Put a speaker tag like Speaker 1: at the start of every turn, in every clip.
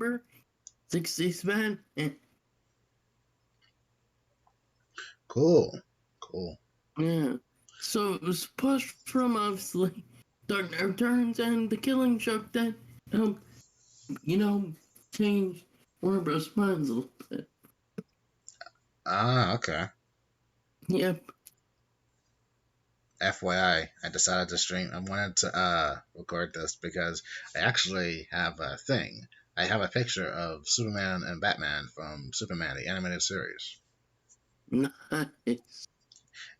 Speaker 1: November 60s man.
Speaker 2: Cool.
Speaker 1: Yeah. So it was pushed from obviously Dark Knight Returns and The Killing Joke that changed Warner Bros. Minds a little bit.
Speaker 2: Ah, okay.
Speaker 1: Yep.
Speaker 2: FYI, I decided to stream. I wanted to record this because I actually have a thing. I have a picture of Superman and Batman from Superman, the animated series.
Speaker 1: Nice.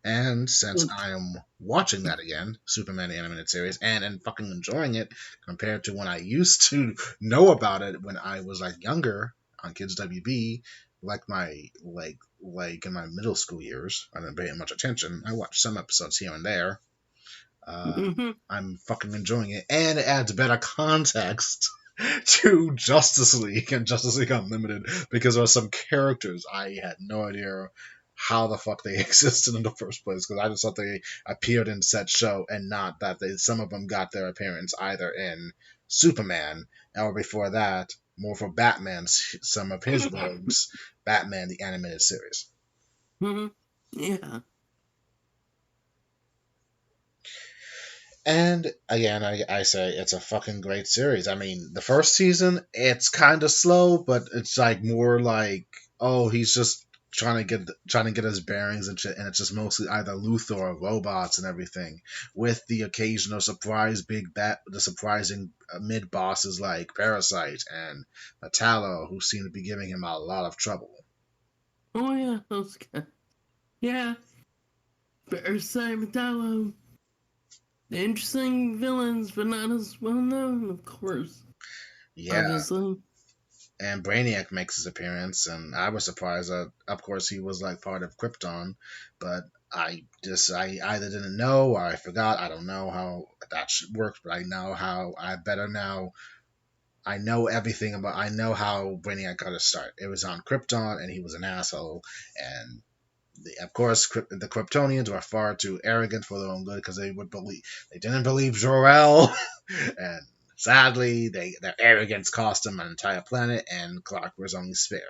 Speaker 2: And since I am watching that again, Superman the animated series, and fucking enjoying it compared to when I used to know about it when I was like younger on Kids WB, like in my middle school years, I didn't pay much attention. I watched some episodes here and there. I'm fucking enjoying it, and it adds better context to Justice League and Justice League Unlimited because there are some characters I had no idea how the fuck they existed in the first place, because I just thought they appeared in said show and not that some of them got their appearance either in Superman or before that more for Batman's some of his rogues, Batman the animated series.
Speaker 1: Yeah.
Speaker 2: And again, I say it's a fucking great series. I mean, the first season, it's kind of slow, but it's like more like, oh, he's just trying to get his bearings and shit, and it's just mostly either Luthor or robots and everything, with the occasional surprise the surprising mid bosses like Parasite and Metallo, who seem to be giving him a lot of trouble.
Speaker 1: Oh yeah, those guys. Yeah. Parasite, Metallo. Interesting villains, but not as well known, of course.
Speaker 2: Yeah.
Speaker 1: Obviously.
Speaker 2: And Brainiac makes his appearance, and I was surprised that, of course, he was like part of Krypton, but I either didn't know or I forgot. I don't know how that works, but I know how I better now. I know everything about. I know how Brainiac got his start. It was on Krypton, and he was an asshole, and of course, the Kryptonians were far too arrogant for their own good because they didn't believe Jor-El, and sadly, their arrogance cost them an entire planet, and Clark was only spared.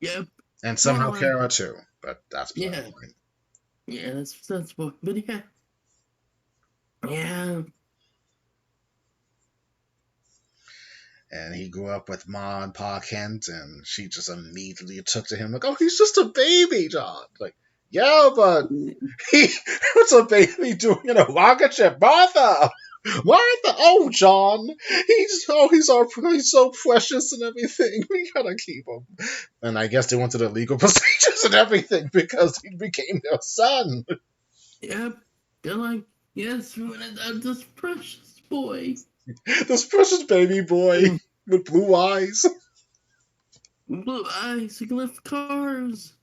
Speaker 1: Yep.
Speaker 2: And somehow Kara too, but that's
Speaker 1: beside the point. Yeah, that's what. But yeah.
Speaker 2: And he grew up with Ma and Pa Kent, and she just immediately took to him like, "Oh, he's just a baby, John." Like, yeah, but what's a baby doing in a rocket ship, Martha? Martha, oh John, he's so precious and everything. We gotta keep him. And I guess they went to the legal procedures and everything because he became their son.
Speaker 1: Yep, they're like, yes, we want to adopt this precious boy.
Speaker 2: This precious baby boy with blue eyes.
Speaker 1: Blue eyes, he can lift cars.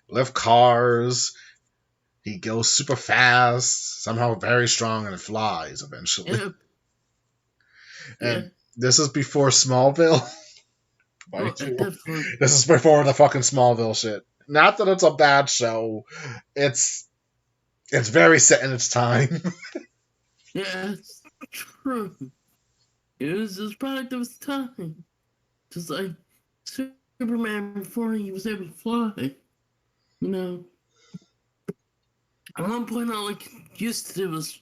Speaker 2: Lift cars. He goes super fast, somehow very strong, and flies eventually.
Speaker 1: Yep.
Speaker 2: And this is before Smallville. This is before the fucking Smallville shit. Not that it's a bad show. It's very set in its time.
Speaker 1: Yeah, it's true. It was this product of its time. Just like Superman before he was able to fly. You know. At one point, all I used to do was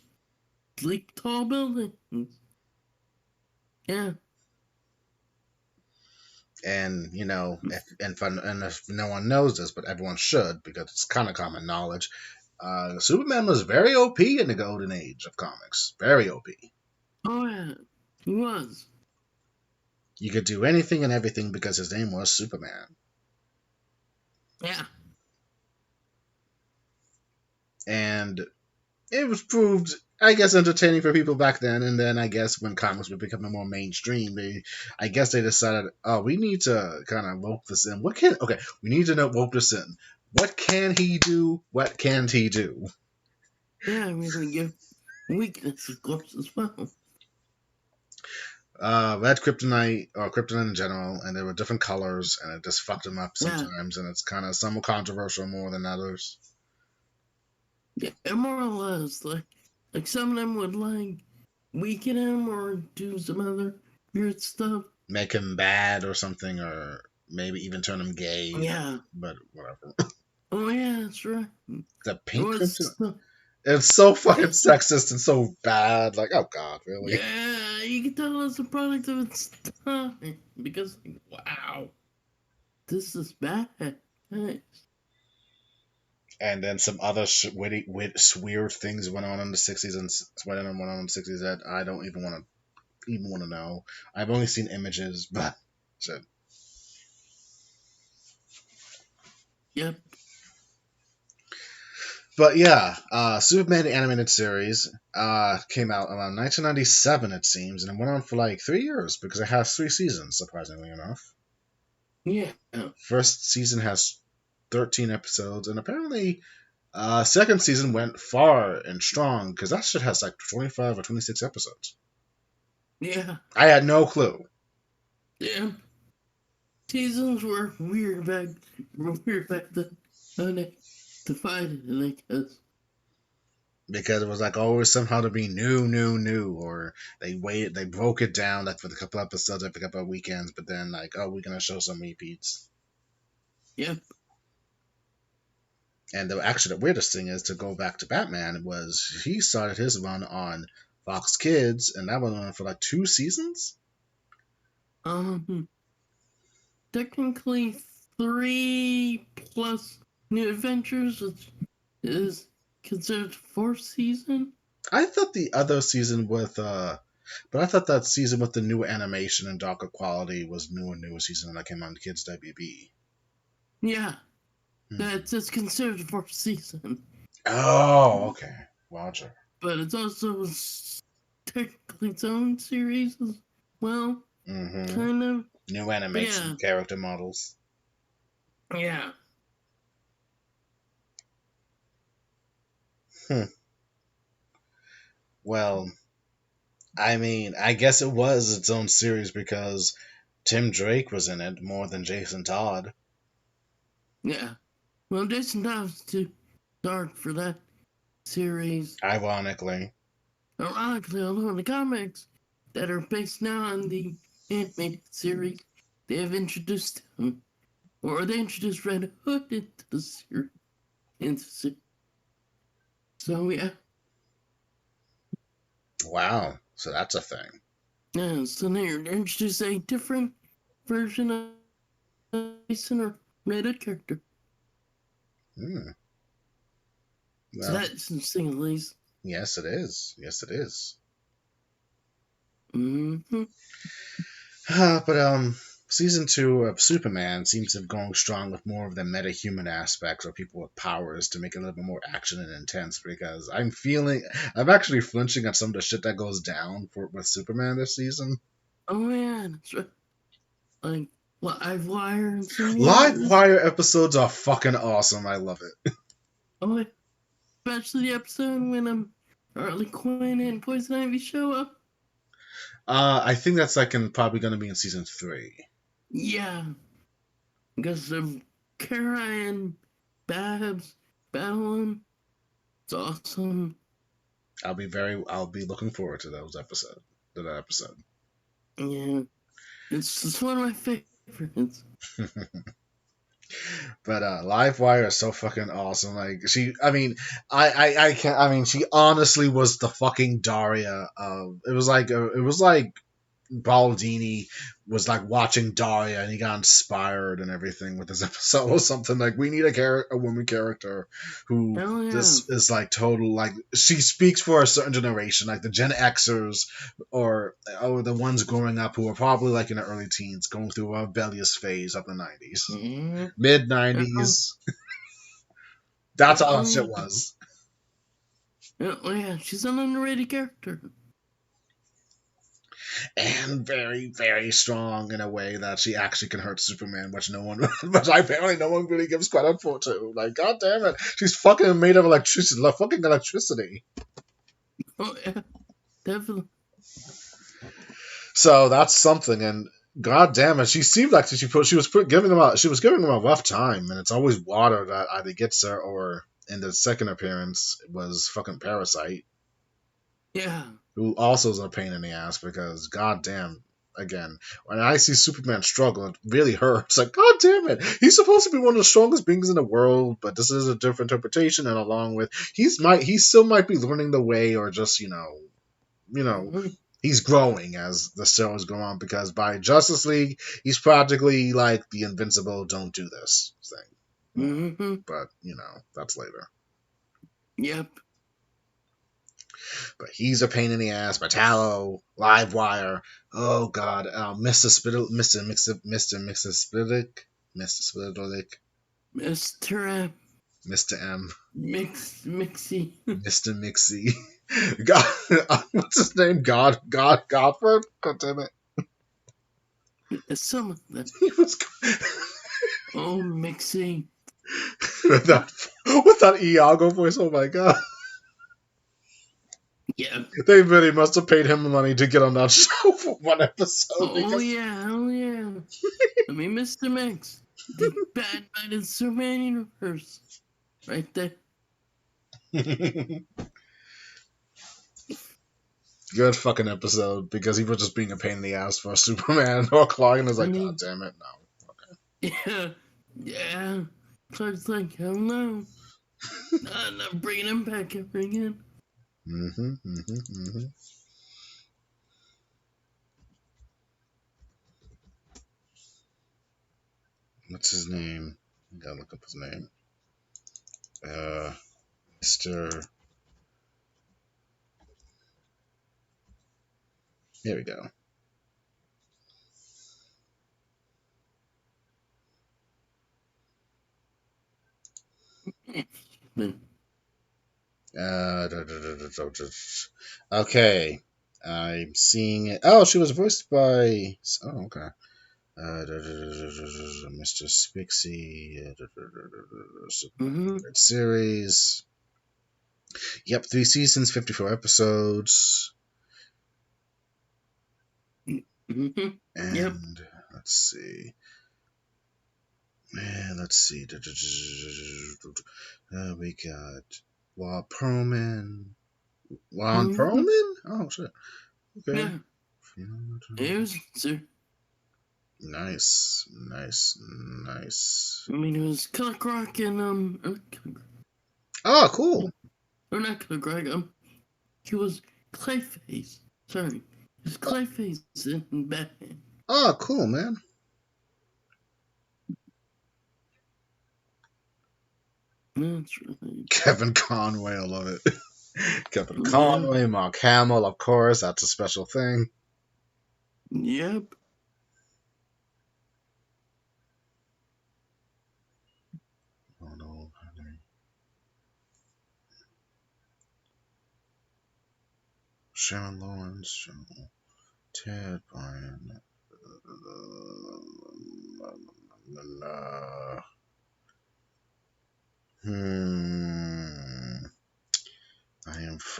Speaker 1: leap tall buildings. Yeah.
Speaker 2: And if no one knows this, but everyone should because it's kind of common knowledge. Superman was very OP in the golden age of comics. Very OP.
Speaker 1: Oh yeah, he was.
Speaker 2: You could do anything and everything because his name was Superman.
Speaker 1: Yeah.
Speaker 2: And it was proved, I guess, entertaining for people back then. And then I guess when comics were becoming more mainstream, they decided, oh, we need to kind of rope this in. We need to rope this in. What can he do? What can't he do?
Speaker 1: Yeah, we're going to give weakness, of course, as well.
Speaker 2: Red Kryptonite, or Kryptonite in general, and there were different colors, and it just fucked him up sometimes, and it's kind of somewhat controversial more than others.
Speaker 1: Yeah, more or less. Like some of them would, like, weaken him or do some other weird stuff.
Speaker 2: Make him bad or something, or maybe even turn him gay.
Speaker 1: Yeah.
Speaker 2: But whatever.
Speaker 1: Oh yeah, that's right.
Speaker 2: The
Speaker 1: It
Speaker 2: pink
Speaker 1: was.
Speaker 2: kryptonite. It's so fucking sexist and so bad. Like, oh god, really?
Speaker 1: Yeah, you can tell it's a product of its time because, wow, this is bad. Nice.
Speaker 2: And then some other weird things went on in the '60s and went on in the '60s that I don't even want to know. I've only seen images, but shit.
Speaker 1: Yep.
Speaker 2: But yeah, Superman the animated series came out around 1997, it seems, and it went on for like 3 years because it has 3 seasons, surprisingly enough.
Speaker 1: Yeah.
Speaker 2: First season has 13 episodes, and apparently, second season went far and strong because that shit has like 25 or 26 episodes.
Speaker 1: Yeah.
Speaker 2: I had no clue.
Speaker 1: Yeah. Seasons were weird back then. How they divided it, I guess.
Speaker 2: Because it was like always somehow to be new, or they broke it down like for a couple episodes, every couple of weekends, but then like, oh, we're gonna show some repeats.
Speaker 1: Yep.
Speaker 2: And actually, the weirdest thing is to go back to Batman was he started his run on Fox Kids, and that went on for like 2 seasons.
Speaker 1: Um, technically 3 plus New Adventures is considered fourth season.
Speaker 2: I thought the other season but I thought that season with the new animation and darker quality was newer season that came on Kids WB.
Speaker 1: Yeah,
Speaker 2: Hmm.
Speaker 1: it's considered fourth season,
Speaker 2: Oh, okay, Roger.
Speaker 1: but it's also technically its own series as well,
Speaker 2: Mm-hmm.
Speaker 1: kind of.
Speaker 2: New
Speaker 1: But
Speaker 2: animation, character models.
Speaker 1: yeah.
Speaker 2: Hmm. Well, I mean, I guess it was its own series because Tim Drake was in it more than Jason Todd.
Speaker 1: Yeah. Well, Jason Todd's too dark for that series.
Speaker 2: Ironically.
Speaker 1: Ironically, although in the comics that are based now on the animated series, they have introduced him, or they introduced Red Hood into the series. So yeah,
Speaker 2: Wow. So that's a thing.
Speaker 1: yeah. So they introduced a different version of Jason or Red Hood character.
Speaker 2: Hmm.
Speaker 1: So
Speaker 2: Well,
Speaker 1: that's interesting, at least.
Speaker 2: yes, it is. Yes, it is.
Speaker 1: Mm-hmm.
Speaker 2: But season 2 of Superman seems to have gone strong with more of the meta-human aspects or people with powers to make it a little bit more action and intense. Because I'm actually flinching at some of the shit that goes down with Superman this season.
Speaker 1: Oh yeah, that's right. Like Live Wire and some
Speaker 2: Live
Speaker 1: years.
Speaker 2: Wire episodes are fucking awesome. I love it.
Speaker 1: Oh, especially the episode when Harley Quinn and Poison Ivy show up.
Speaker 2: I think that's probably going to be in season 3.
Speaker 1: Yeah, because of Kara and Babs battling. It's awesome.
Speaker 2: I'll be looking forward to that episode.
Speaker 1: Yeah, it's one of my favorites.
Speaker 2: But Livewire is so fucking awesome. Like I can't. I mean, she honestly was the fucking Daria. It was like Baldini was like watching Daria and he got inspired and everything with this episode or something. Like, we need a woman character who
Speaker 1: Hell yeah.
Speaker 2: this is like total, like, she speaks for a certain generation, like the Gen Xers or the ones growing up who are probably like in the early teens going through a rebellious phase of the 90s,
Speaker 1: Yeah.
Speaker 2: mid
Speaker 1: Oh,
Speaker 2: 90s. That's all that shit
Speaker 1: oh,
Speaker 2: was.
Speaker 1: oh yeah, she's an underrated character.
Speaker 2: And very, very strong in a way that she actually can hurt Superman, which apparently no one really gives credit for too. Like, god damn it, she's fucking made of electricity, fucking electricity.
Speaker 1: Oh yeah, definitely.
Speaker 2: So that's something, and god damn it, she seemed like she was giving him a rough time, and it's always Water that either gets her or in the second appearance was fucking Parasite,
Speaker 1: Yeah.
Speaker 2: who also is a pain in the ass because god damn. again. When I see Superman struggle, it really hurts. Like, God damn it, he's supposed to be one of the strongest beings in the world, but this is a different interpretation. And along with he still might be learning the way, or just you know,
Speaker 1: Mhm.
Speaker 2: he's growing as the shows go on. Because by Justice League, he's practically like the invincible, don't do this thing.
Speaker 1: Mhm.
Speaker 2: But that's later.
Speaker 1: Yep.
Speaker 2: But he's a pain in the ass. Metallo, Livewire. Oh God, Mister Spittle, Mister Spitlick, Mister Spitlick,
Speaker 1: Mr.
Speaker 2: Mister M,
Speaker 1: Mixie.
Speaker 2: Mister Mixie. God, what's his name? Godford. God damn it.
Speaker 1: Some of them.
Speaker 2: He was
Speaker 1: Oh, Mixie.
Speaker 2: with that Iago voice. Oh my God.
Speaker 1: Yeah.
Speaker 2: They really must have paid him money to get on that show for one episode.
Speaker 1: Oh,
Speaker 2: Because
Speaker 1: yeah. Oh, yeah. I mean, Mr. Mix. The bad guy in the Superman universe. Right there.
Speaker 2: good fucking episode, because he was just being a pain in the ass for Superman. Or Clark, and was
Speaker 1: I
Speaker 2: like, God
Speaker 1: mean,
Speaker 2: damn it, no.
Speaker 1: yeah. Yeah. Clark's like, hell no. I'm not bringing him back ever again.
Speaker 2: Mm-hmm, mm-hmm, mm-hmm. What's his name? I gotta look up his name. Mr. Here we go. Okay. I'm seeing it. Oh, she was voiced by. Oh, okay. Mr. Spixie.
Speaker 1: Mm-hmm.
Speaker 2: Series. Yep, 3 seasons, 54 episodes.
Speaker 1: Mm-hmm. Yep.
Speaker 2: And let's see. Man, let's see. We got Law Perlman. Ron
Speaker 1: Mm-hmm.
Speaker 2: Perlman? Oh, shit. Okay.
Speaker 1: Yeah. Here's, sir.
Speaker 2: Nice, nice, nice.
Speaker 1: I mean, it was Killer Croc and,
Speaker 2: Oh, cool.
Speaker 1: or not Killer Croc, he was Clayface. Sorry. He was Clayface in Batman.
Speaker 2: Oh, cool, man.
Speaker 1: That's right.
Speaker 2: Kevin Conway, I love it. Kevin
Speaker 1: Yeah.
Speaker 2: Conway, Mark Hamill, of course. That's a special thing.
Speaker 1: Yep.
Speaker 2: Oh, no. Sharon Lawrence, Ted Bryan. Hmm.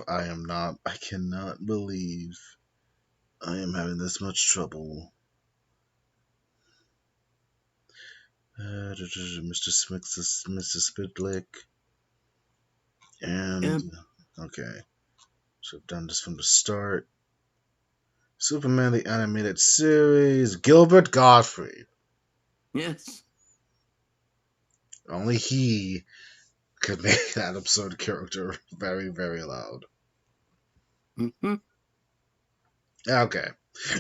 Speaker 2: I am not. I cannot believe I am having this much trouble. Mr. Smith, Mr. Spitlick, and
Speaker 1: Yep.
Speaker 2: okay, so I've done this from the start. Superman the Animated Series, Gilbert Gottfried.
Speaker 1: Yes.
Speaker 2: Only he could make that absurd character very, very loud.
Speaker 1: Mm-hmm.
Speaker 2: Okay,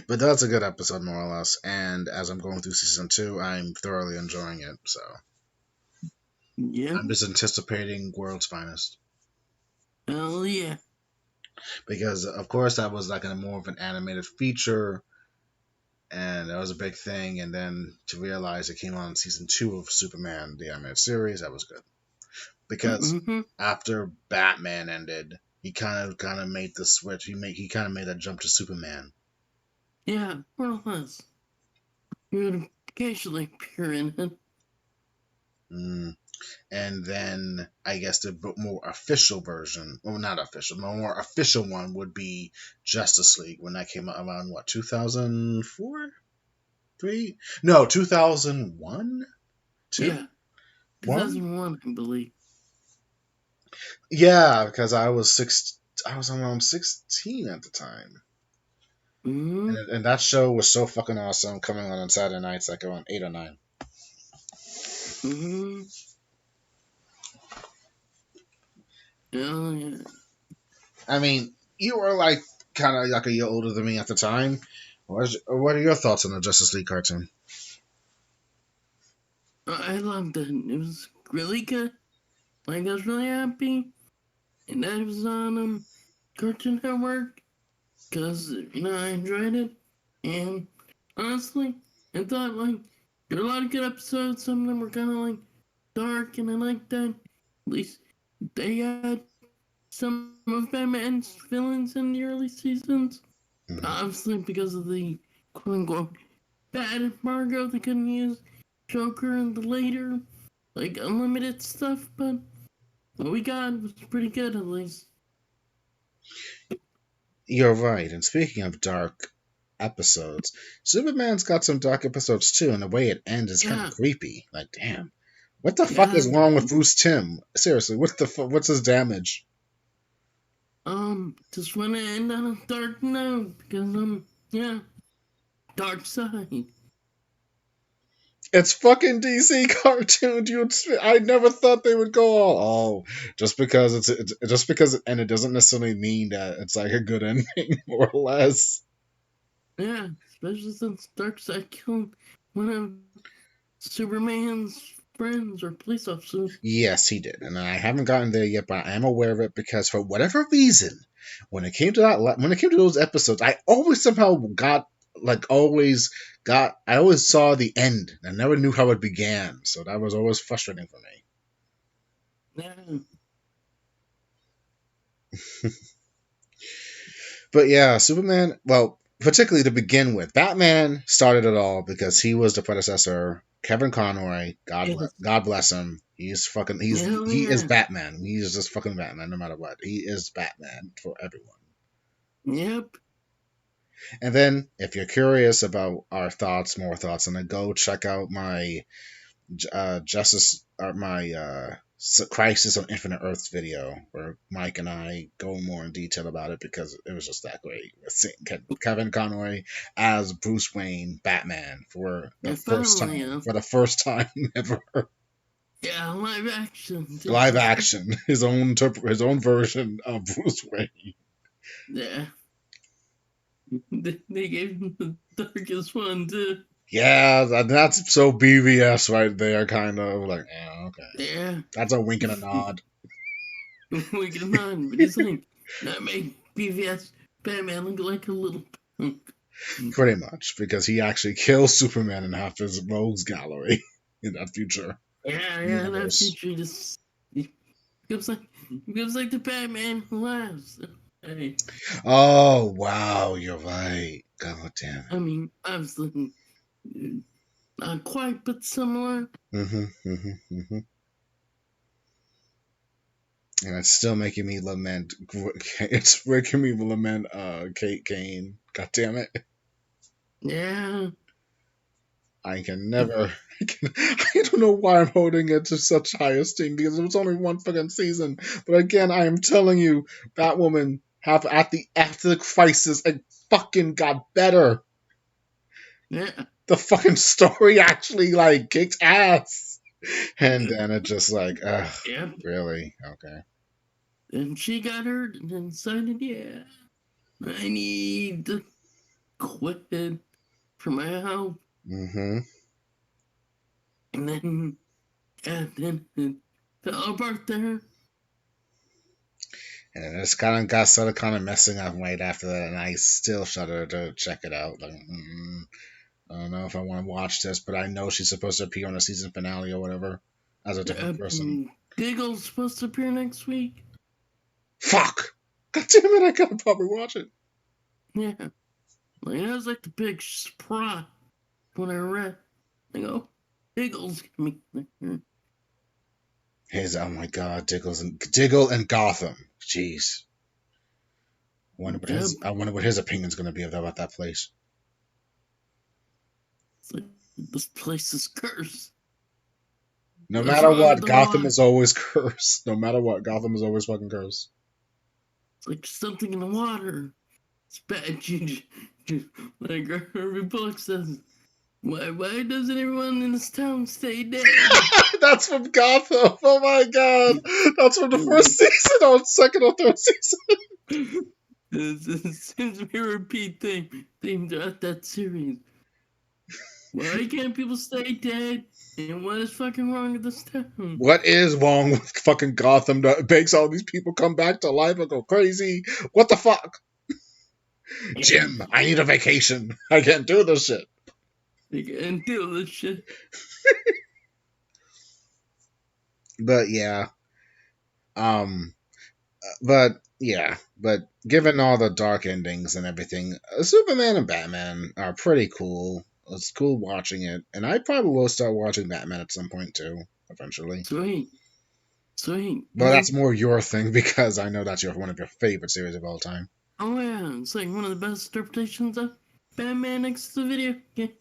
Speaker 2: but that's a good episode, more or less. And as I'm going through season 2, I'm thoroughly enjoying it. So
Speaker 1: Yep.
Speaker 2: I'm just anticipating World's Finest.
Speaker 1: Hell yeah.
Speaker 2: Because of course that was like a more of an animated feature, and that was a big thing. And then to realize it came on in season 2 of Superman the Animated Series, that was good. Because
Speaker 1: Mm-hmm.
Speaker 2: after Batman ended, he kind of made the switch. He kind of made that jump to Superman.
Speaker 1: Yeah, more or less. You would occasionally appear in it.
Speaker 2: Mm. And then I guess the more official version, well, not official, the more official one would be Justice League, when that came out around what, 2004, 3? No, 2001, 2,
Speaker 1: Yeah.
Speaker 2: 1.
Speaker 1: 2001, I believe.
Speaker 2: Yeah, because I was around 16 at the time.
Speaker 1: Mm-hmm.
Speaker 2: And that show was so fucking awesome. Coming on Saturday nights, like around 8 or 9.
Speaker 1: Mm-hmm. Oh, yeah.
Speaker 2: I mean, you were like kind of like a year older than me at the time. What are your thoughts on the Justice League cartoon?
Speaker 1: I loved it. It was really good. Like, I was really happy. And that was on Cartoon Network. Because, I enjoyed it. And honestly, I thought, like, there were a lot of good episodes. Some of them were kind of, like, dark, and I liked that. At least they had some of Batman's villains in the early seasons.
Speaker 2: Mm-hmm.
Speaker 1: Obviously, because of the quote unquote bad embargo, they couldn't use Joker in the later, like, unlimited stuff, but what we got was pretty good at least.
Speaker 2: You're right. And speaking of dark episodes, Superman's got some dark episodes too, and the way it ends is kind of
Speaker 1: Yeah,
Speaker 2: creepy. Like, damn, what the fuck
Speaker 1: yeah.
Speaker 2: is wrong with Bruce Timm? Seriously, what's his damage?
Speaker 1: Just want to end on a dark note because, yeah, dark side.
Speaker 2: It's fucking DC cartoon. I never thought they would go all just because it's just because, and it doesn't necessarily mean that it's like a good ending, more or less.
Speaker 1: Yeah, especially since Darkseid killed one of Superman's friends or police officers.
Speaker 2: Yes, he did, and I haven't gotten there yet, but I am aware of it because for whatever reason, when it came to those episodes, I always somehow got I always saw the end. I never knew how it began, so that was always frustrating for me.
Speaker 1: Yeah,
Speaker 2: But yeah, Superman. Well, particularly to begin with, Batman started it all because he was the predecessor. Kevin Conroy,
Speaker 1: yes.
Speaker 2: God bless him.
Speaker 1: Hell
Speaker 2: He is
Speaker 1: yeah.
Speaker 2: Batman. He is just fucking Batman, no matter what. He is Batman for everyone.
Speaker 1: Yep.
Speaker 2: And then, if you're curious about more thoughts, and then go check out my Crisis on Infinite Earths video where Mike and I go more in detail about it because it was just that great. Seeing Kevin Conroy as Bruce Wayne Batman
Speaker 1: And finally,
Speaker 2: for the first time ever.
Speaker 1: yeah, live action.
Speaker 2: Live
Speaker 1: Too.
Speaker 2: action, his own version of Bruce Wayne.
Speaker 1: Yeah. They gave him the darkest one, too.
Speaker 2: Yeah, that's so BVS right there, kind of like, yeah, okay,
Speaker 1: Yeah.
Speaker 2: that's a wink and a nod.
Speaker 1: We can on, but he's like, that made BVS Batman look like a little punk.
Speaker 2: Pretty much, because he actually kills Superman in half his rogues gallery in that future
Speaker 1: Yeah, that
Speaker 2: universe.
Speaker 1: future just becomes like the Batman who laughs. Hey,
Speaker 2: Oh wow, you're right. God damn
Speaker 1: I mean, obviously, not quite, but similar.
Speaker 2: it. And it's still making me lament. It's making me lament. Kate Kane. God damn it.
Speaker 1: Yeah,
Speaker 2: I can never. I don't know why I'm holding it to such high esteem because it was only one fucking season. But again, I am telling you, Batwoman have after the crisis, it fucking got better.
Speaker 1: yeah,
Speaker 2: The fucking story actually like kicked ass, and then it just like, ugh,
Speaker 1: yep.
Speaker 2: really? Okay.
Speaker 1: And she got hurt and then decided, yeah, I need to quit for my health.
Speaker 2: Mm-hmm.
Speaker 1: And then, yeah, then it fell apart there.
Speaker 2: And then it's kind of got started kind of messing up right after that, and I still shudder to check it out. Like, I don't know if I want to watch this, but I know she's supposed to appear on the season finale or whatever as a different person.
Speaker 1: Giggle's supposed to appear next week.
Speaker 2: Fuck! God damn it! I gotta probably watch it.
Speaker 1: Yeah, like that was like the big surprise when I read. I go, Giggle's gonna be there.
Speaker 2: Oh my god, Diggle and Gotham. Jeez.
Speaker 1: Yep.
Speaker 2: I wonder what his opinion's gonna be about that place.
Speaker 1: It's like, this place is cursed.
Speaker 2: No
Speaker 1: What's
Speaker 2: matter
Speaker 1: wrong with
Speaker 2: what,
Speaker 1: the
Speaker 2: Gotham
Speaker 1: water?
Speaker 2: is always cursed. No matter what, Gotham is always fucking cursed.
Speaker 1: It's like something in the water. It's bad juju. Like Herbie Bullock says, why doesn't everyone in this town stay dead?
Speaker 2: That's from Gotham. Oh my god. That's from the first season or second or third season.
Speaker 1: It seems to be a repeat theme throughout that series. Why can't people stay dead? And what is fucking wrong with this town?
Speaker 2: What is wrong with fucking Gotham that makes all these people come back to life and go crazy? What the fuck? Jim, I need a vacation. I can't do this shit.
Speaker 1: They can't do this shit.
Speaker 2: But yeah. Um but given all the dark endings and everything, Superman and Batman are pretty cool. It's cool watching it, and I probably will start watching Batman at some point too, eventually.
Speaker 1: Sweet.
Speaker 2: But that's more your thing because I know that's one of your favorite series of all time.
Speaker 1: Oh yeah, it's like one of the best interpretations of Batman next to the video game.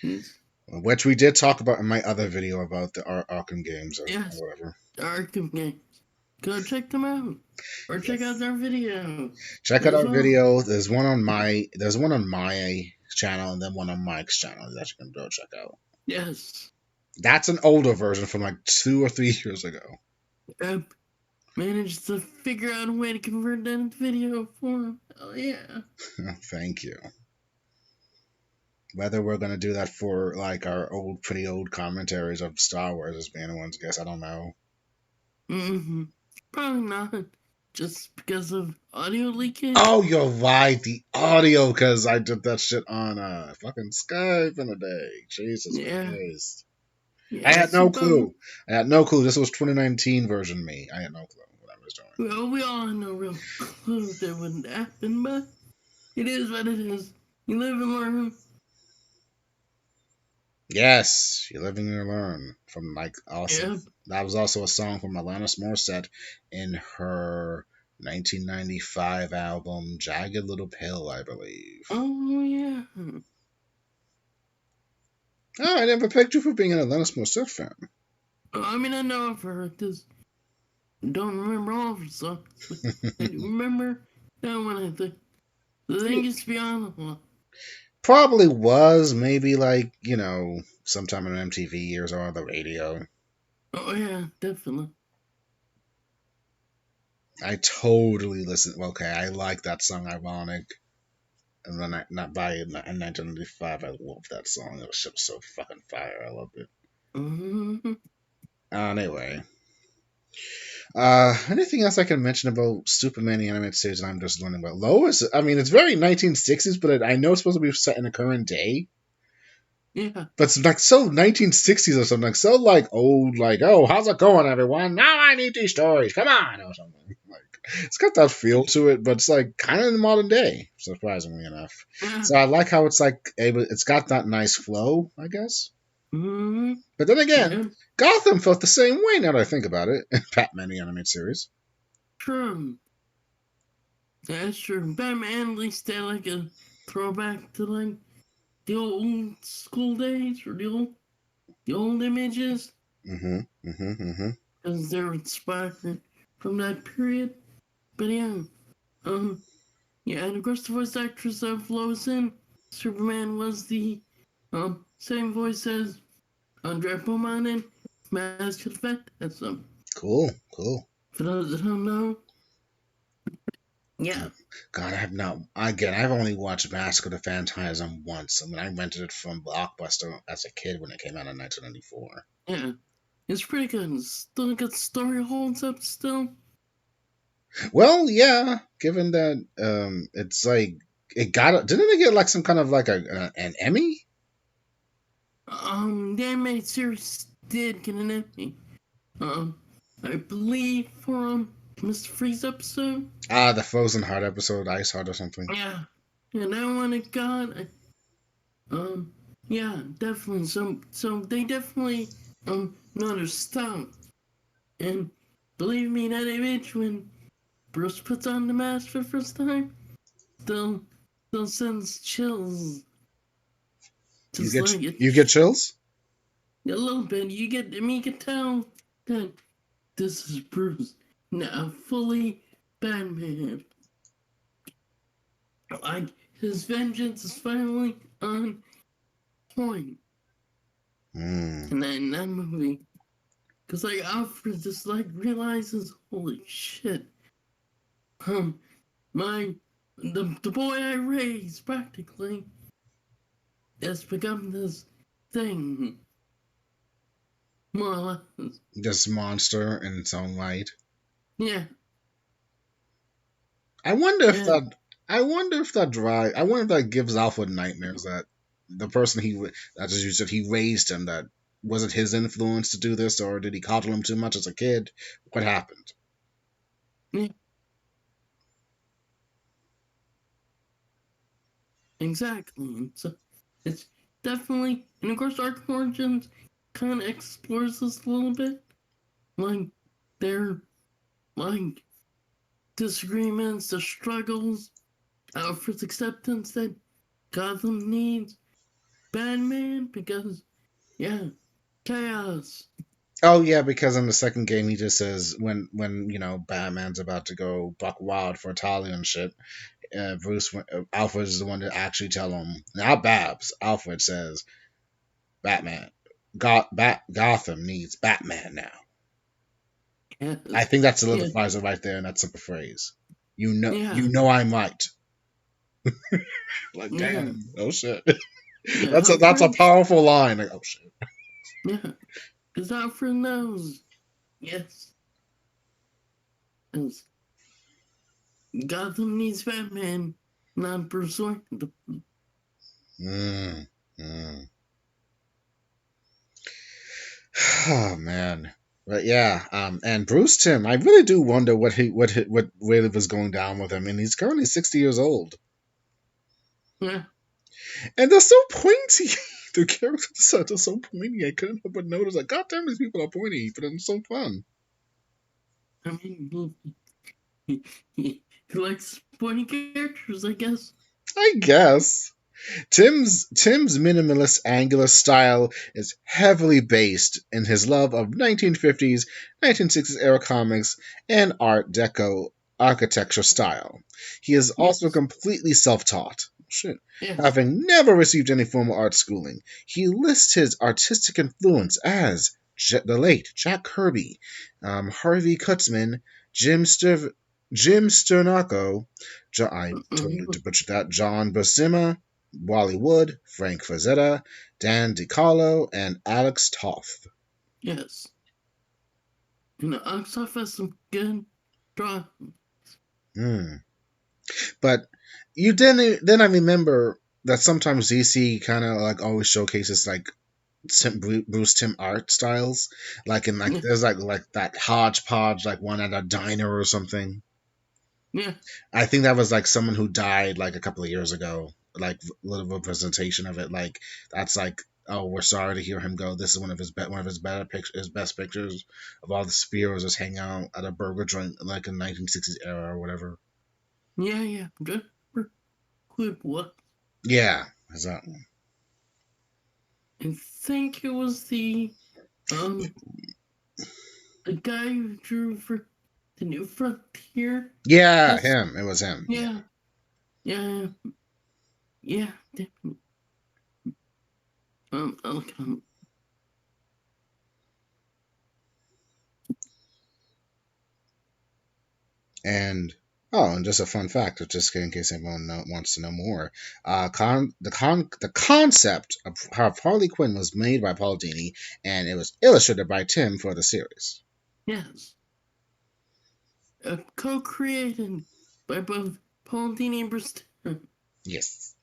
Speaker 1: Yes.
Speaker 2: Which we did talk about in my other video about the Arkham games or whatever.
Speaker 1: Arkham games. Go check them out. Or check out our video.
Speaker 2: Check out our video. There's one on my channel and then one on Mike's channel that you can go check out.
Speaker 1: Yes.
Speaker 2: That's an older version from like 2 or 3 years ago.
Speaker 1: Yep. Managed to figure out a way to convert that into video form. Oh yeah.
Speaker 2: Thank you. Whether we're gonna do that for like our pretty old commentaries of Star Wars as being one's guess, I don't know.
Speaker 1: Mm-hmm. Probably not. Just because of audio leakage.
Speaker 2: Oh, you're right. The audio, because I did that shit on fucking Skype in a day. Jesus Christ. Yeah, I had no clue. This was 2019 version me. I had no clue what I was doing.
Speaker 1: Well, we all had no real clue that wouldn't happen, but it is what it is. You live and learn.
Speaker 2: Yes, you live and you learn. From like awesome.
Speaker 1: Yep.
Speaker 2: That was also a song from Alanis Morissette in her 1995 album Jagged Little Pill, I believe.
Speaker 1: Oh yeah.
Speaker 2: Oh, I never picked you for being an Alanis Morissette fan.
Speaker 1: I mean, I know of her. Just don't remember all of her songs. I remember that one. I think the thing is beyond the law.
Speaker 2: Probably was maybe like sometime on MTV years or on the radio.
Speaker 1: Oh yeah, definitely.
Speaker 2: I totally listen. Okay, I like that song, Ironic. And then in 1995, I loved that song. It was so fucking fire. I loved it.
Speaker 1: Mm-hmm.
Speaker 2: Anyway. Anything else I can mention about Superman the animated series that I'm just learning about? Lois, I mean, it's very 1960s, but I know it's supposed to be set in the current day.
Speaker 1: Yeah.
Speaker 2: But it's like so 1960s or something. Like so like old, like, oh, how's it going, everyone? Now I need these stories. Come on, or something. Like it's got that feel to it, but it's like kind of in the modern day, surprisingly enough.
Speaker 1: Yeah.
Speaker 2: So I like how it's like it's got that nice flow, I guess.
Speaker 1: Mm-hmm.
Speaker 2: But then again, Gotham felt the same way now that I think about it. Batman the animated series.
Speaker 1: True. That's true. Batman at least had like a throwback to like the old school days or the old images. Because they're inspired from that period. But yeah. Yeah, and of course the voice actress of Lois and Superman was the same voice as Andre Beaumont in Mask of the Phantasm.
Speaker 2: Cool.
Speaker 1: For those that don't know. Yeah.
Speaker 2: God, I've only watched Mask of the Phantasm once. I mean, I rented it from Blockbuster as a kid when it came out in 1994.
Speaker 1: Yeah. It's pretty good. Still good story holds up still.
Speaker 2: Well, yeah, given that it's like didn't it get like some kind of like an Emmy?
Speaker 1: The animated series did get an Emmy. I believe for Mr. Freeze episode.
Speaker 2: The Frozen Heart episode, Ice Heart or something.
Speaker 1: Yeah, and that one it got. Yeah, definitely. So they definitely know their stuff. And believe me, that image when Bruce puts on the mask for the first time, still sends chills.
Speaker 2: You get chills?
Speaker 1: A little bit. You can tell that this is Bruce, now fully Batman. like his vengeance is finally on point
Speaker 2: Mm.
Speaker 1: in that movie. Cause like Alfred just like realizes, holy shit, um, the boy I raised practically has become this thing, more or less.
Speaker 2: This monster in its own right.
Speaker 1: Yeah,
Speaker 2: I wonder if
Speaker 1: and
Speaker 2: that. I wonder if that drive. I wonder if that gives Alfred nightmares. That the person that as you said, he raised him. That was it his influence to do this, or did he coddle him too much as a kid? What happened?
Speaker 1: yeah, exactly. And so it's definitely, and of course, Arc Origins kind of explores this a little bit, like their like disagreements, the struggles, Alfred's acceptance that Gotham needs Batman because, yeah, chaos.
Speaker 2: Oh yeah, because in the second game he just says when Batman's about to go buck wild for Talia and shit. Alfred is the one to actually tell him. Now Babs, Alfred says, Batman, Gotham needs Batman now. I
Speaker 1: Yes.
Speaker 2: think that
Speaker 1: Yeah,
Speaker 2: solidifies it right there in that simple phrase.
Speaker 1: yeah,
Speaker 2: You know I'm right. Like,
Speaker 1: yeah,
Speaker 2: damn, oh shit,
Speaker 1: yeah.
Speaker 2: that's a
Speaker 1: Alfred,
Speaker 2: powerful line. Like, oh shit.
Speaker 1: yeah, because Alfred knows. Yes, yes. Gotham needs Batman, not Bruce Wayne.
Speaker 2: Mm, mm. Oh man, but yeah, and Bruce Tim, I really do wonder what really was going down with him, and he's currently 60 years old,
Speaker 1: Yeah,
Speaker 2: and they're so pointy. The characters are just so pointy. I couldn't help but notice, like, God damn, these people are pointy, but it's so fun.
Speaker 1: I mean, he likes pointy characters, I guess.
Speaker 2: I guess. Tim's minimalist angular style is heavily based in his love of 1950s, 1960s era comics and Art Deco architecture style. He is also
Speaker 1: Yes,
Speaker 2: completely self-taught. Shit.
Speaker 1: yes,
Speaker 2: Having never received any formal art schooling, he lists his artistic influence as the late Jack Kirby, Harvey Kurtzman, Jim Sternaco, I totally butchered that, John Buscema, Wally Wood, Frank Frazetta, Dan DiCarlo, and Alex Toth.
Speaker 1: yes. And the Oxford has some good draw.
Speaker 2: Hmm. But then I remember that sometimes DC kind of like always showcases like Bruce Tim art styles, like in like
Speaker 1: Yeah,
Speaker 2: there's like that hodgepodge like one at a diner or something.
Speaker 1: yeah,
Speaker 2: I think that was like someone who died like a couple of years ago. Like little representation of it. Like that's like, oh, we're sorry to hear him go. This is one of his better pictures, his best pictures of all the Spears just hanging out at a burger joint like in 1960s era or whatever.
Speaker 1: yeah. Just for quick what?
Speaker 2: Yeah, exactly.
Speaker 1: I think it was um the guy who drew for the New Frontier.
Speaker 2: Yeah,
Speaker 1: Yes,
Speaker 2: him. It was him. Yeah.
Speaker 1: yeah, yeah, yeah. Okay.
Speaker 2: And and just a fun fact, just in case anyone wants to know more, the concept of how Harley Quinn was made by Paul Dini, and it was illustrated by Tim for the series.
Speaker 1: Yes, co-created by both Paul Dini and Bruce Timm.
Speaker 2: Yes.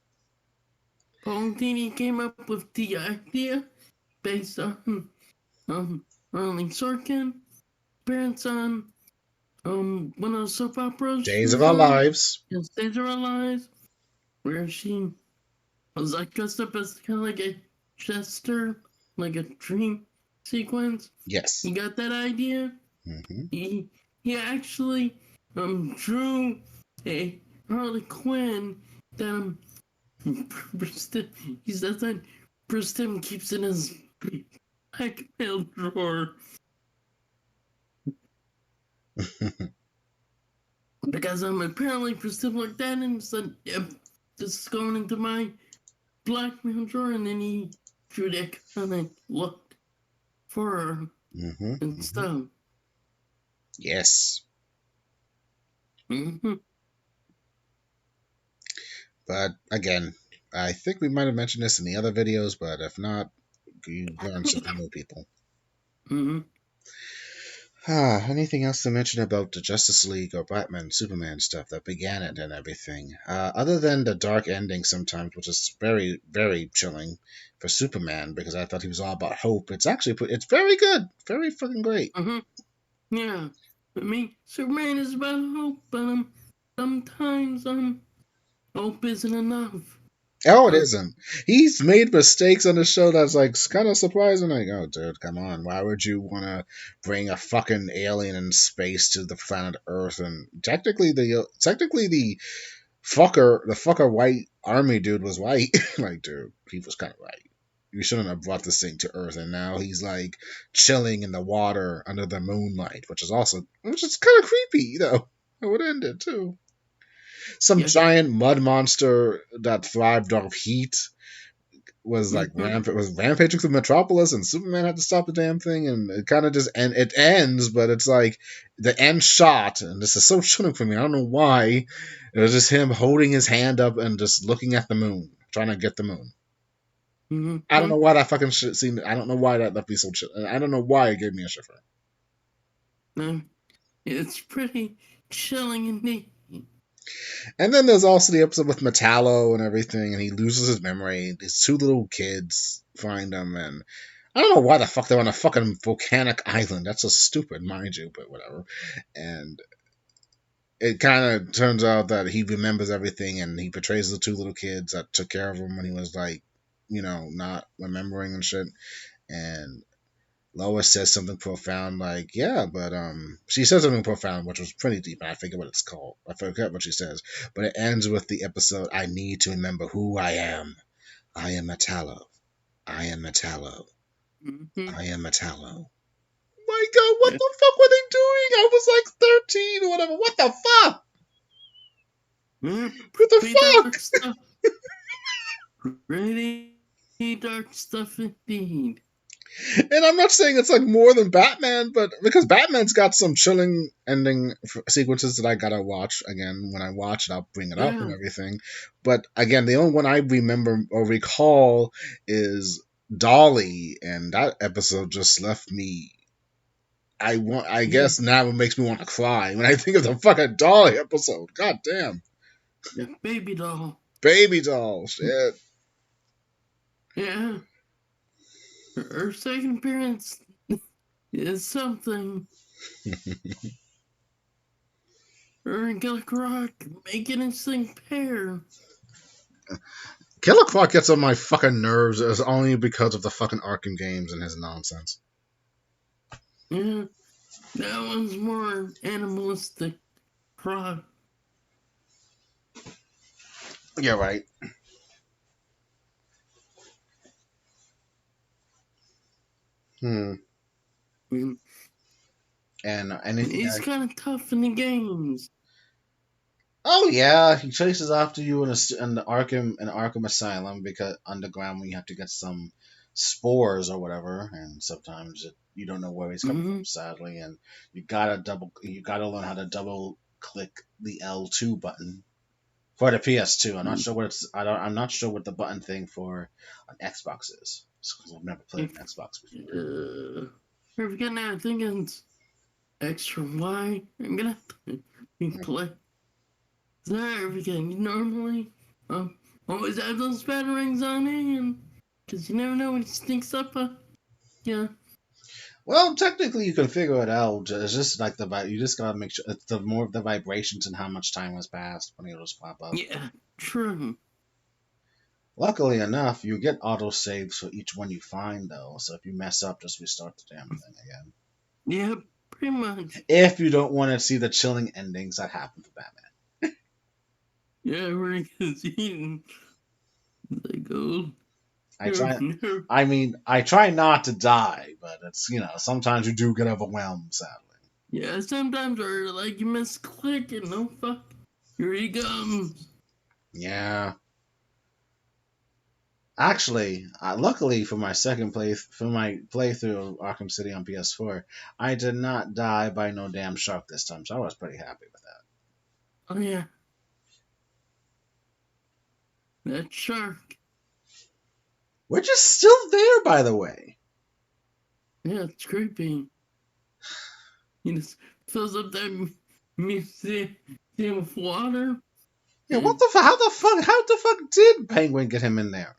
Speaker 1: Paul Dini came up with the idea based on Ronald Sorkin, parents on one of the soap operas she
Speaker 2: Days of
Speaker 1: was
Speaker 2: Our
Speaker 1: on,
Speaker 2: Lives.
Speaker 1: Days of Our Lives, where she was like dressed up as kind of like a jester, like a dream sequence.
Speaker 2: Yes.
Speaker 1: He got that idea.
Speaker 2: Hmm.
Speaker 1: He he actually drew a Harley Quinn that he says that Bruce Timm keeps in his black mail drawer because apparently Bruce Timm looked at him and said, "Yep, just going into my blackmail drawer, and then he drew that kind of look for her and stuff.
Speaker 2: Yes.
Speaker 1: Mm-hmm.
Speaker 2: But again, I think we might have mentioned this in the other videos, but if not, you learn something new, people.
Speaker 1: Mm-hmm.
Speaker 2: Anything else to mention about the Justice League or Batman, Superman stuff that began it and everything? Other than the dark ending sometimes, which is very, very chilling for Superman because I thought he was all about hope. It's actually it's very good, very fucking great.
Speaker 1: Mm-hmm. Yeah. I mean, Superman is about hope, but sometimes hope isn't enough.
Speaker 2: Oh, it isn't. He's made mistakes on the show that's like kind of surprising. Like, oh, dude, come on. Why would you want to bring a fucking alien in space to the planet Earth? And technically, the fucker white army dude was white. Like, dude, he was kind of right. You shouldn't have brought this thing to Earth. And now he's like chilling in the water under the moonlight, which is kind of creepy, you know. It would end it too. Some giant mud monster that thrived off heat was like rampaging through Metropolis, and Superman had to stop the damn thing, and it kind of just it ends, but it's like the end shot, and this is so chilling for me. I don't know why. It was just him holding his hand up and just looking at the moon, trying to get the moon.
Speaker 1: Mm-hmm.
Speaker 2: I don't know why that fucking shit seemed. I don't know why that left me so chill. I don't know why it gave me a shiver.
Speaker 1: It's pretty chilling indeed.
Speaker 2: And then there's also the episode with Metallo and everything, and he loses his memory. These two little kids find him, and I don't know why the fuck they're on a fucking volcanic island. That's so stupid, mind you, but whatever. And it kind of turns out that he remembers everything, and he portrays the two little kids that took care of him when he was like, you know, not remembering and shit. And Lois says something profound like, yeah, but she says something profound, which was pretty deep, and I forget what it's called. I forget what she says. But it ends with the episode, I need to remember who I am. I am Metallo. I am Metallo. I am Metallo. My god, what the fuck were they doing? I was like 13 or whatever. What the fuck? What the fuck?
Speaker 1: Stuff. Pretty dark stuff indeed.
Speaker 2: And I'm not saying it's like more than Batman, but because Batman's got some chilling ending sequences that I gotta watch again. When I watch it, I'll bring it up and everything. But again, the only one I remember or recall is Dolly, and that episode just left me. I guess now it makes me want to cry when I think of the fucking Dolly episode. God damn.
Speaker 1: Yeah, baby doll.
Speaker 2: Baby doll, shit.
Speaker 1: Yeah. Her second appearance is something. Her and Killer Croc make an interesting pair.
Speaker 2: Killer Croc gets on my fucking nerves as only because of the fucking Arkham games and his nonsense.
Speaker 1: Yeah. That one's more animalistic. Croc.
Speaker 2: You're right. And anything
Speaker 1: he's kind of tough in the games.
Speaker 2: Oh yeah, he chases after you in the Arkham Asylum because underground when you have to get some spores or whatever, and sometimes you don't know where he's coming from, sadly, and you gotta learn how to double click the L2 button for the PS2. I'm not sure what the button thing for an Xbox is because I've never played an Xbox before.
Speaker 1: I forget now. I think it's Extra Y. I'm gonna have to play. There we go. Normally, always have those batarangs on hand, because you never know when it sneaks up. Yeah.
Speaker 2: Well, technically, you can figure it out. It's just like you just gotta make sure it's the more of the vibrations and how much time has passed when it'll just pop up.
Speaker 1: Yeah, true.
Speaker 2: Luckily enough, you get auto saves for each one you find, though. So if you mess up, just restart the damn thing again.
Speaker 1: Yeah, pretty much.
Speaker 2: If you don't want to see the chilling endings that happen for Batman.
Speaker 1: Yeah, where he gets eaten. They go.
Speaker 2: I try not to die, but it's sometimes you do get overwhelmed, sadly.
Speaker 1: Yeah, sometimes where like you misclick and no fuck, here he comes.
Speaker 2: Yeah. Actually, luckily for my playthrough of Arkham City on PS4, I did not die by no damn shark this time, so I was pretty happy with that.
Speaker 1: Oh yeah, that shark.
Speaker 2: Which is still there, by the way.
Speaker 1: Yeah, it's creepy. He just fills up that museum with water.
Speaker 2: Yeah,
Speaker 1: And
Speaker 2: how the fuck did Penguin get him in there?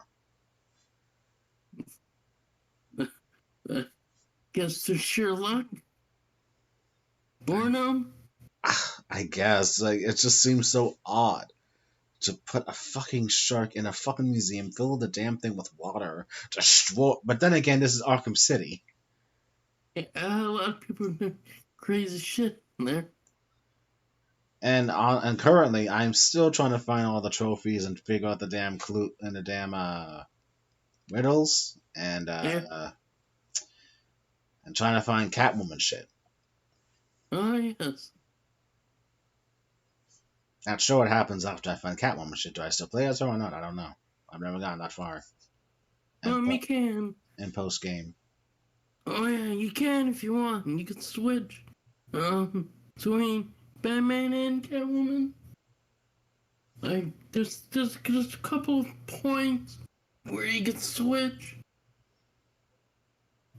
Speaker 1: uh, guess through sheer luck. Borno.
Speaker 2: I guess like it just seems so odd to put a fucking shark in a fucking museum, fill the damn thing with water, destroy. But then again, this is Arkham City,
Speaker 1: A lot of people do crazy shit in there.
Speaker 2: and currently I'm still trying to find all the trophies and figure out the damn clue and the damn riddles
Speaker 1: Yeah.
Speaker 2: and trying to find Catwoman shit.
Speaker 1: Oh yes.
Speaker 2: Not sure what happens after I find Catwoman shit. Do I still play as her or not? I don't know. I've never gotten that far.
Speaker 1: You can.
Speaker 2: In post game.
Speaker 1: Oh yeah, you can if you want. You can switch. Between Batman and Catwoman. Like there's a couple of points where you can switch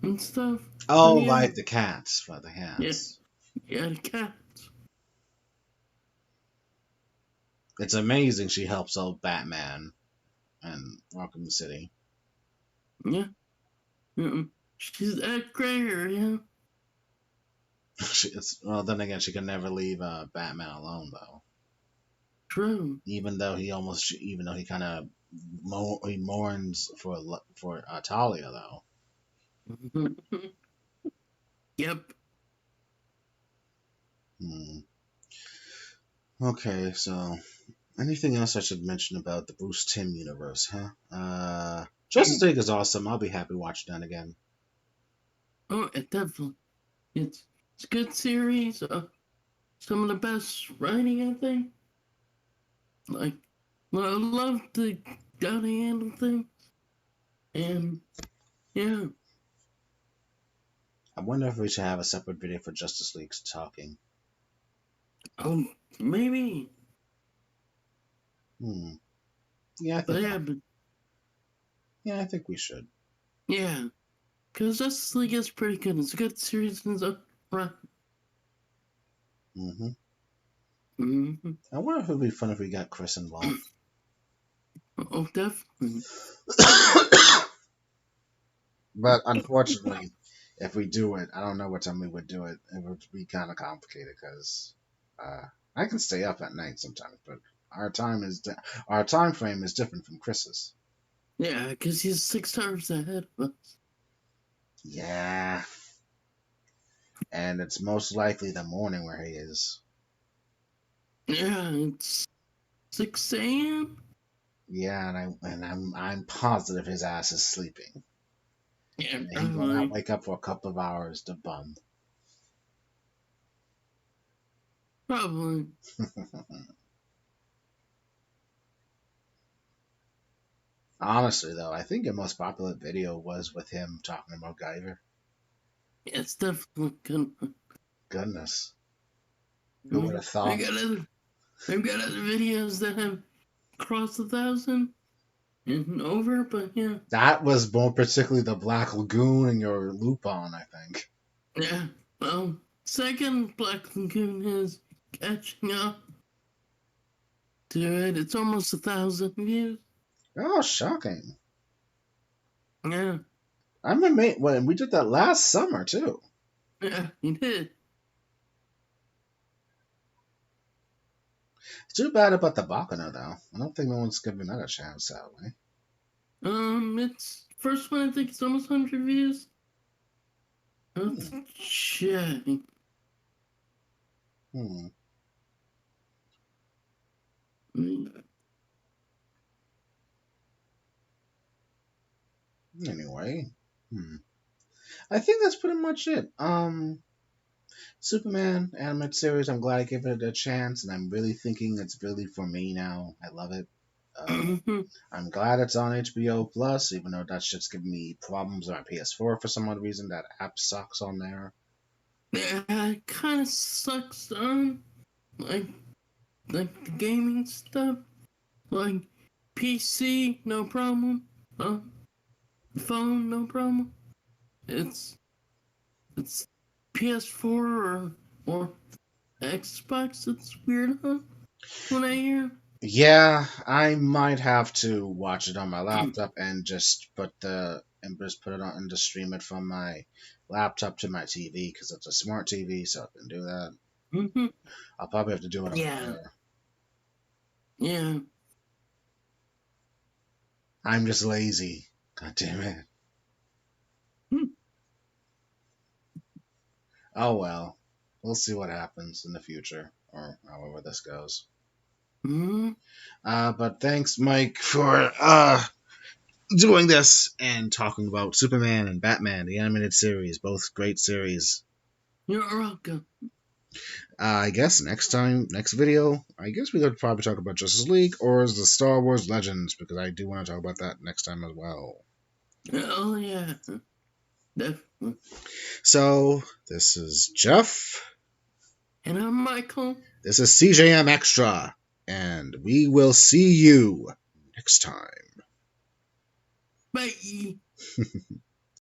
Speaker 1: and stuff.
Speaker 2: Oh,
Speaker 1: Yeah.
Speaker 2: like the cats for the
Speaker 1: Yeah.
Speaker 2: cats.
Speaker 1: Yeah, the cats.
Speaker 2: It's amazing she helps out Batman and Arkham City.
Speaker 1: Yeah. She's that great, yeah.
Speaker 2: Well, then again, she can never leave Batman alone, though.
Speaker 1: True.
Speaker 2: Even though he kind of he mourns for Talia, though.
Speaker 1: Yep.
Speaker 2: Okay, so anything else I should mention about the Bruce Timm universe, huh? Justice League is awesome. I'll be happy watching that again.
Speaker 1: Oh, it definitely. It's a good series. Some of the best writing, I think. Like, I love the how they handle things. And yeah.
Speaker 2: I wonder if we should have a separate video for Justice League talking.
Speaker 1: Oh, maybe.
Speaker 2: Yeah, I think.
Speaker 1: But yeah, but
Speaker 2: Yeah, I think we should.
Speaker 1: yeah. Because Justice League is pretty good. It's a good series and stuff. Right.
Speaker 2: I wonder if it'd be fun if we got Chris involved.
Speaker 1: Oh, definitely.
Speaker 2: But unfortunately, if we do it, I don't know what time we would do it. It would be kind of complicated because I can stay up at night sometimes, but our time frame is different from Chris's.
Speaker 1: Yeah, because he's 6 hours ahead of us.
Speaker 2: Yeah, and it's most likely the morning where he is.
Speaker 1: Yeah, it's 6 a.m.
Speaker 2: Yeah, and I'm positive his ass is sleeping.
Speaker 1: Yeah,
Speaker 2: And he will not wake up for a couple of hours to bum.
Speaker 1: probably.
Speaker 2: Honestly, though, I think your most popular video was with him talking about Guyver.
Speaker 1: Yeah, it's definitely good.
Speaker 2: Goodness. Who would have thought?
Speaker 1: I've got other videos that have crossed 1,000 and over, but yeah.
Speaker 2: That was more particularly the Black Lagoon and your Lupin, I think.
Speaker 1: Yeah, well, second Black Lagoon is catching up to it. It's almost 1,000 views.
Speaker 2: Oh, shocking.
Speaker 1: Yeah.
Speaker 2: I remember when we did that last summer, too.
Speaker 1: Yeah, he did.
Speaker 2: It's too bad about the Bakano, though. I don't think no one's giving that a chance, sadly.
Speaker 1: It's first one. I think it's almost 100 views. Let's check.
Speaker 2: Anyway, I think that's pretty much it. Superman animated series. I'm glad I gave it a chance, and I'm really thinking it's really for me now. I love it. I'm glad it's on HBO Plus, even though that shit's giving me problems on my PS4 for some odd reason. That app sucks on there.
Speaker 1: Yeah, it kind of sucks on like like the gaming stuff. Like PC, no problem. Phone, no problem. It's it's PS4 or Xbox. It's weird, huh? When I hear.
Speaker 2: Yeah, I might have to watch it on my laptop and just put it on and just stream it from my laptop to my TV because it's a smart TV, so I can do that.
Speaker 1: Mm-hmm.
Speaker 2: I'll probably have to do it on
Speaker 1: Yeah,
Speaker 2: there.
Speaker 1: yeah.
Speaker 2: I'm just lazy. God damn it. Oh well. We'll see what happens in the future, or however this goes.
Speaker 1: Mm-hmm.
Speaker 2: But thanks, Mike, for doing this and talking about Superman and Batman, the animated series, both great series.
Speaker 1: You're welcome.
Speaker 2: I guess next video, I guess we could probably talk about Justice League or the Star Wars Legends, because I do want to talk about that next time as well.
Speaker 1: Oh yeah, definitely.
Speaker 2: So, this is Jeff.
Speaker 1: And I'm Michael.
Speaker 2: This is CJM Extra. And we will see you next time.
Speaker 1: Bye.